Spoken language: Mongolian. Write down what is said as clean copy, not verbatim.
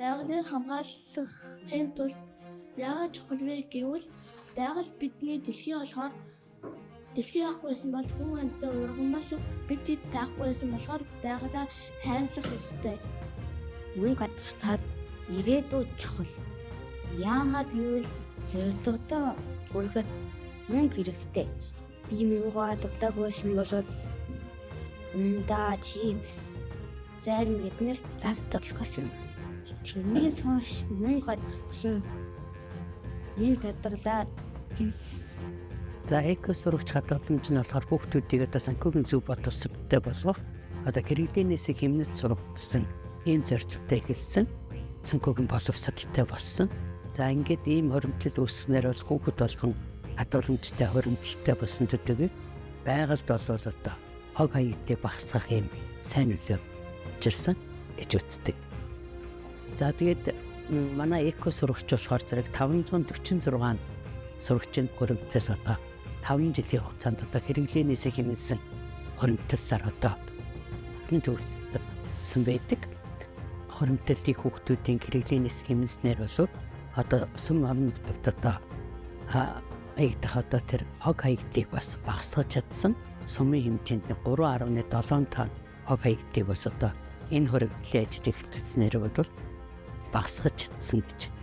байгалыг хамгаалахын тулд яагаад чухал вэ гэвэл байгаль бидний дэлхий болохоор дэлхий байхгүй бол хүн амьтад ургамал бид байхгүйсэн болохоор байгалаа хайрлах ёстой. Мөн гадагшаад ирээдүйд чухал. Яагаад гэвэл зөвлөдөө үргэлж мөн хэрэгтэй. Би мөнгө алдаггүй юм болоод чипс зарим биднээс завталчихсан. Тэрнээс хойш мөнгө гадагшсан. Энэ хадгалаад за экосурагч хадгаламж нь болохоор хүүхдүүдийг одоо санхүүгийн зөв боловсролтой болгох одоо хэрэглэнээс хэмнэж сургасан ийм зорилготой эхэлсэн санхүүгийн боловсролтой болсон. За ингээд ийм хоримтлал үүснээр бол хүүхэд болгон хадгаламжтай хоримтлалтай болсон төдий байгальд бол одоо хог хаягдыг багасгах юм сайн нөлөө учирсан гэж үздэг. За тэгээд манай экосурагч болохоор зэрэг 546 сурагчид хоримтлалаас одоо 5 жилийн хугацаанд одоо хэрэглэнээс хэмнэсэн хоримтлалаар одоо төвлөрсөн байдаг. Хоримтлалын хүүхдүүдийн хэрэглэнээс хэмнэснээр бол одоо сум амны одоо хаягдах одоо тэр хог хаягдыг бас багасгаж чадсан. Сумын хэмжээнд 3.7 тонн хог хаягдыг бас одоо энэ хоримтлалын ажил эхлүүлснээр бол багасгаж чадсан гэж